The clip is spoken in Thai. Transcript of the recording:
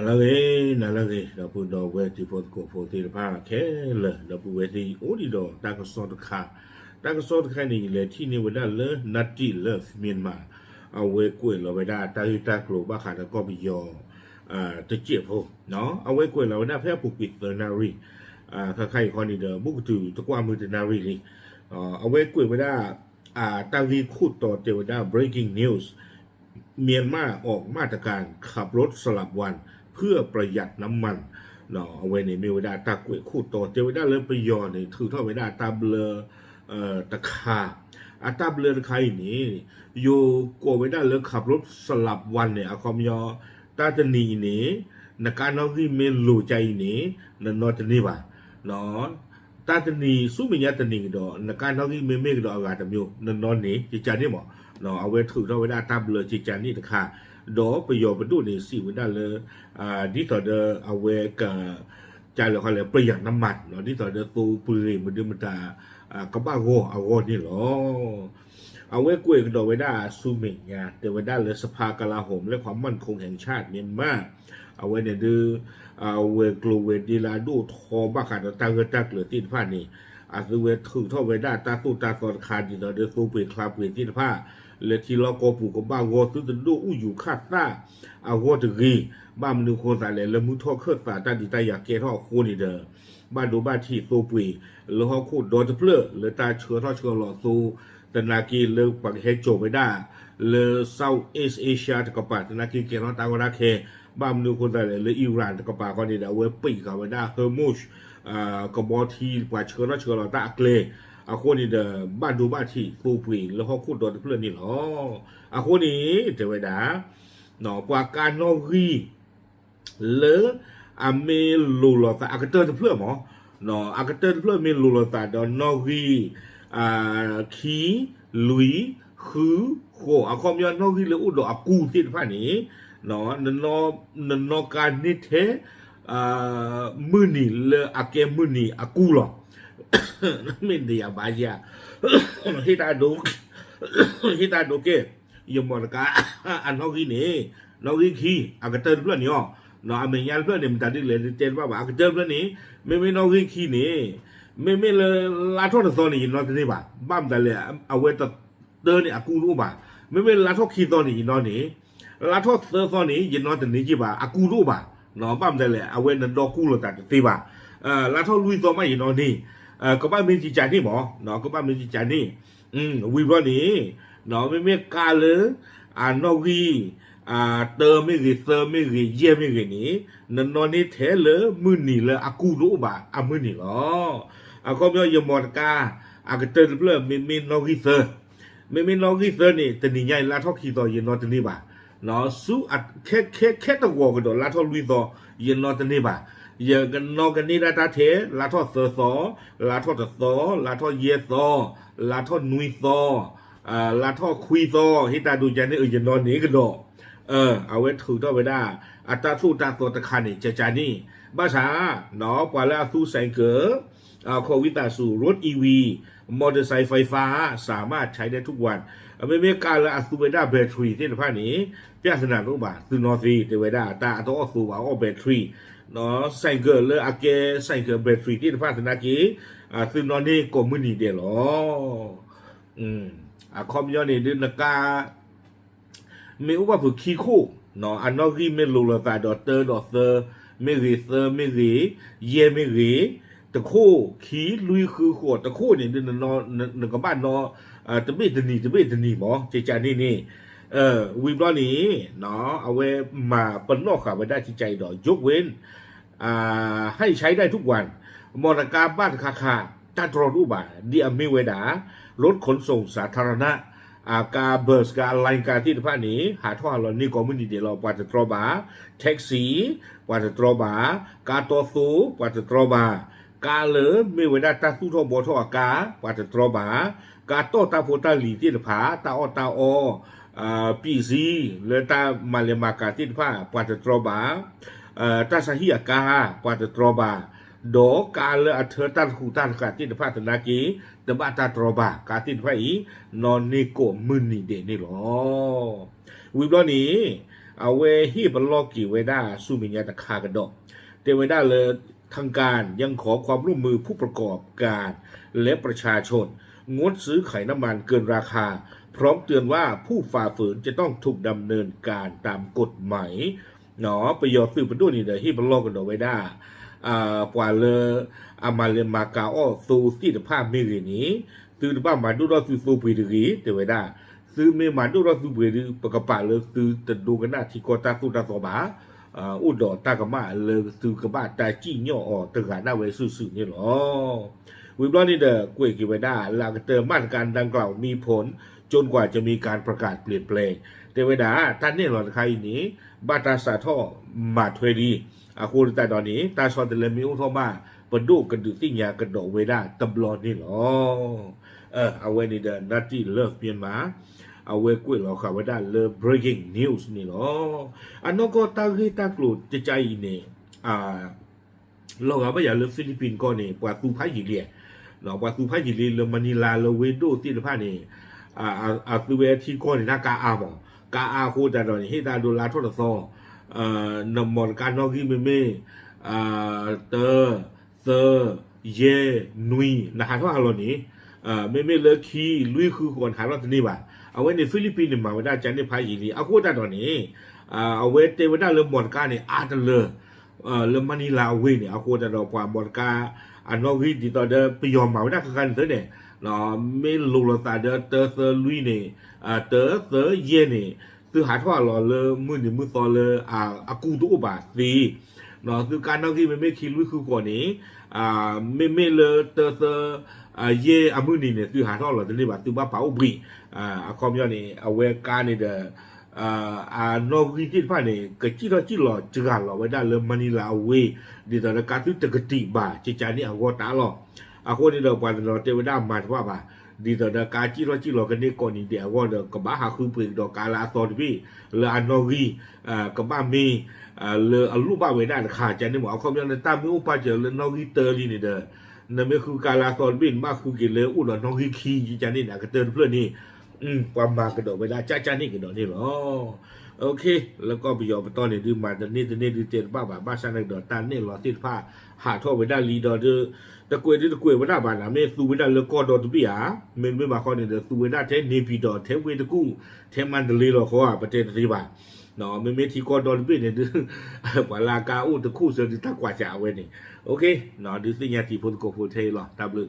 nalage da pu do we ti po ko po ti pa ke le da pu we ti o di do ta ko so ta ka ni le ti ni we da le nati le Myanmar a we ko lo we da ta ta klo ba kha da ko bi yo te che po no a we ko lo da phe pu pi the na ri ka khai ko ni de bu tu to kwa mu te na ri ni a we ko we da ta vi khu to te we da breaking news เมียนมาออกมาตรการขับรถสลับวันเพื่อประหยัดน้ำมันเนาะเอาไว้ในมีเวลาตากวยคู่ต่อเจวิดาเลยไปยอในถือเท่าเวลาตาเบลตะคาตาเบลตะคาอย่างนี้อยู่กเวลาเลยขับรถสลับวันเนี่ยอาคอมยอตาจะหนีนี่ในการน้องที่เมนรู้ใจนี่นั่นนอจะนี่ว่าเนาะตาจะหนีสู้มีญาติหนีดอกในการน้องที่เมนเมกดอกอากาศมีนั่นนอนนี่จิจานี่หมอเนาะเอาไว้ถือเราไว้ได้ตามเลยจิจานี่ตะค่ะดอกประโยชน์ประดูนี่สิไว้ได้เลยดิต่อเดอเอาไว้กับใจเราเขาเลยประหยัดน้ำมันเนาะดิต่อเดอตูปืนมันเดือมันตากระบ้าโง่เอาโง่นี่หรอเอาไว้กล้วยดอกไว้ได้ซูมิงเนี่ยแต่ไว้ได้เลยสภากลาโหมและความมั่นคงแห่งชาติเมียนมาเอาไว้เนี่ยดื้อเอาไว้กลัวเวดีลาดูทอบ้าขาดตาเกตักเหลือตีนผ้านี่อาจจะเวถือเท่าไว้ได้ตาตู้ตาตอนคาดิต่อเดอตูเปลี่ยนคลาเปลี่ยนตีนผ้าเลยที่เราก็ผูกกับบ้านวัวตื้อดูอู้อยู่คาดตาเอาวัวตะกี้บ้านมันดูคนตายเลยแล้วมือท่อเคลื่อนตาตาดีตาอยากเกท่อคู่นี่เด้อบ้านดูบ้านที่ตัวปุยแล้วเขาคู่โดนจะเพลือเลยตาเชื้อท่อเชื้อหลอดตูแต่นากีเลยปักเฮจโจไม่ได้เลยเซาท์เอเชียตะกบปาแต่นากีเกท่อตาวราเคบ้านมันดูคนตายเลยอิหร่านตะกบปาคนนี้เด้อเว้ปีเขาไม่ได้เฮอร์มูชกบอทีกว่าเชื้อท่อเชื้อหลอดตาเกลอาคนนี้เด้อบ้านดูบ้านที่ตัวปุยแล้วเขาคู่โดนจะเพลือนี่หรออาคนนี้เจะไว้ด่าหนอกว่าการนอรีเลออเมลูลอตาอากาเตอร์จะเพื่อหมอเนาะอากาเตอร์เพื่อเมลูลอตาดอนนอรีขีลุยคือโคอาคอมยอนนอรีเลอุดอากูที่ผ่านนี้เนาะนอการนิเทมือนี่เลอาเกมือนี่อากูหรอไม่ได้ยาบายาฮิตาดูเกยมรกาอันนอรีนี่นอรีขีอากาเตอร์เพื่อนนี่อ๋อเนาะอเมริกันเพื่อนเนี่ยมันตัดดิเลยเจนว่าอากาเตอร์เพื่อนนี่ไม่นอรีขีนี่ไม่เลยลาทอดตอนนี้นอนที่นี่ป่ะบ้ามแต่เลยเอาไว้ตัดเดินเนี่ยอากูรู้ป่ะไม่ลาทอดขีตอนนี้นอนนี่ลาทอดตอนนี้ยินนอนที่นี่จีป่ะอากูรู้ป่ะเนาะบ้ามแต่เลยเอาไว้นั่นดอกกูเราตัดตีป่ะลาทอดลุยตัวไม่ยินนอนนี่ก็บ้านมีจิตใจนี่หมอเนาะก็บ้านมีจิตใจนี่วิบวันี้เนาะไม่กาเลยนอรีเติมไม่กี่เติมไม่กี่เยี่ยมไม่กี่นี้นั่นนอนนี่เทเลยมือหนีเลยอากูรู้ป่ะมือหนีหรอก็ไม่ยอมมอดกาก็เติมเพื่อไม่นอรีเซอร์ไม่นอรีเซอร์นี่แต่นี่ใหญ่ลาทอขีต่อยืนนอนที่นี่ป่ะเนาะสู้แค่ตะวอกันดอลาทอลุยต่อยืนนอนที่นี่ป่ะเยอะกันนอกันนี่ได้เทลาทอเซอร์ซอลาทอตซอลาทอเยซอลาทอนุยซอลาทอคุยซอฮิตาดูใจนี่ยืนนอนนี้กันดอเอาไว้ถือต่อไปได้อัตราสู้ตาตัวตะคันนี่จะจานี่บ้าช้าเนาะกว่าแล้วสู้แสงเก๋อโควิดสู่รถ EV มอเตอร์ไซค์ไฟฟ้าสามารถใช้ได้ทุกวันไม่มีการละสู้ไปได้แบตเตอรี่ที่ในภาคนี้เพื่อสนับสนุนบ่าคือนอซีเทวดาตาต้องสู้ว่าแบตเตอรี่เนาะแสงเก๋เลยอาเกแสงเก๋แบตเตอรี่ที่ในภาคสนากีซึ่งนอนนี่ก็มือหนีเดียวหรอคอมยอนนี่ดินกาไม่ว่าผู้ขี้คู่เนาะอันนอรีไม่รู้ละแต่ดอเตอร์ไม่รีเซอร์ไม่รีเย่ไม่รีตะคู่ขี้ลุยคือขวดตะคู่เนี่ยนอนกับบ้านนอจะไม่จะหนีหมอเจจานี่วิบล้อนี้เนาะเอาไว้มาปนนอกข่าวไว้ได้ที่ใจดอยกเว้นให้ใช้ได้ทุกวันมรกาบ้านคาตาตรอรูบาดีอเมเวดารถขนส่งสาธารณะกาเบอร์สกาไลน์การที่ภาคนี้หาท่อเรานี่ก็ไม่ดีเดี๋ยวเราปาจะตรอบาแท็กซี่ปาจะตรอบากาตัวซูปาจะตรอบากาเหลือไม่เวลาตาสู้ท่อบอท่ออากาปาจะตรอบากาโตตาโพตาหลีที่ผาตาอปีซีเลตามาเลมากาที่ผ้าปาจะตรอบาตาสหิอากาปาจะตรอบาดอกาเลอเธอตันคูตันกาที่ผ้าตนากีแต่บ้าตาตรอบากาที่ผ้าอีนอนนี่โกมือนี่เดนี่หรอวิบล้อนี้ เอาเวฮีบลอกีเวด้าสุมิญญาตะคากระดอกเตเวด้าเลยทางการยังขอความร่วมมือผู้ประกอบการและประชาชนงดซื้อไขน้ำมันเกินราคาพร้อมเตือนว่าผู้ฝ่าฝืนจะต้องถูกดำเนินการตามกฎหมายเนาะประโยชน์สืบประดุนี่เดี๋ยวฮีบลอกันดอกเวด้ากว่าเลยอามาเลมากาอ้อซูซีดภาพไม่เรียนี้ซื้อบ้ามาดูรอซูปีดีกีเตเวด้าซื้อเมมาดูรอซูปีดีปกป่าเลยซื้อจะดูกันหน้าที่กอตาสุดาสบาอุดรตากมาเลยซื้อกระบะแต่จี้ย่อตะกาหน้าเวซื่อนี่หรอวิบลอนี่เด้อกวยกิเวด้าหลังเติมมาตรการดังกล่าวมีผลจนกว่าจะมีการประกาศเปลี่ยนแปลงเตเวด้าท่านนี่หลอนใครนี้บาตาสาท่อมาทเวดีคูณแต่ตอนนี้ตาชอนเตเลมิอุทอมาปดูกันดูที่ยากระโดดเวด้าตำลอนนี่หรอเอาไว้ในเดือนนาทีเลิกเปลี่ยนมาเอาไว้กุ้ยเราข่าวไว้ได้เลย breaking news นี่หรออันนั้นก็ตาคือตากลุดจะใจเนี่ยเราก็ไม่อยากเลือกฟิลิปปินส์ก็เนี่ยปว่าตูพายหญิงเลียเราปว่าตูพายหญิงเลียเรามานิลาเราเวโดที่เราพาเนี่ยตัวเวทีก็เนี่ยน่ากาอาบกาอาโคแต่ตอนนี้ให้ตาดูลาทศนำมอนการนอกิเมเมเตอเซเยนุยนะฮะทุกอันเหล่านี้เมเมเลคีลุยคือคนหาเราที่นี่บ่าเอาไว้ในฟิลิปปินส์มาไว้ได้จันในพายีนีเอาโคตรตอนนี้เอาไว้เตวันได้เริ่มมอนการเนี่ยอาจจะเลยเริ่มมานิลาเอาไว้เนี่ยเอาโคตรเราความมอนการอันนอกิที่ตอนเดิมไปยอมมาไว้ได้คือกันเถอะเนี่ยเราไม่รู้เราตาเดิมเตอเซลุยเนี่ยเตอเซเยเนี่ยคือหาทั่วหล่อเลยมือหนึ่งมือต่อเลยอากูตุบาสีเนาะคือการนั่งที่ไม่คิดรู้คือก่อนนี้ไม่เลยเตอเยอามือนี่เนี่ยคือหาทั่วหล่อจะเรียกว่าตัวบ้าเผาบรีคอมยอนี่เอาเวการนี่เด้อนอกที่ผ่านนี่ก็จีหล่อจังหล่อไว้ได้เลยมันนี่ลาเวดีตอนการที่ตะกติบ่าจิจานี่เอาก็ตาหล่อคนนี้เราปานเราเทวดามาว่าบ่าดีต่อเด็กการจีโร่กันนี่ก่อนนี่เดี๋ยวว่าเด็กกับบ้าหาคือเปลี่ยนดอกกาลาตอนพี่เลอันนอรีกับบ้ามีเลอลูกบ้าเวด้าขาดใจในหมอเขาเรียกในตามมืออุปาเจอเลนอรีเตอร์นี่เด้อนั่นไม่คือกาลาตอนบินมากคือกินเลยอุดรนอรีคีจีจานี่นะก็เตือนเพื่อนนี่ความมากระโดดเวลาจ้านี่กระโดดนี่หรอโอเคแล้วก็ไปยอมไปตอนนี้ดูมาแต่นี่ดูเจนบ้าชาในดอตานนี่หล่อติดผ้าหาท่อเวด้าลีดอเดอตะกวยเวด้าบ้านนะไม่สูเวด้าเลกอดอตุบีอ่ะไม่มาข้อนี้เดอสูเวด้าเทนนีพีดอเทเวตะกู้เทมันเดลีหรอเขาอ่ะประเทศที่บ้านเนาะไม่ที่กอดอตุบีเนี่ยดูปลากาอุตะกู้เสือที่ตะกว่าจะเอาไว้นี่โอเคเนาะดูสิญาติพลโกโฟเทหรอตาบลึ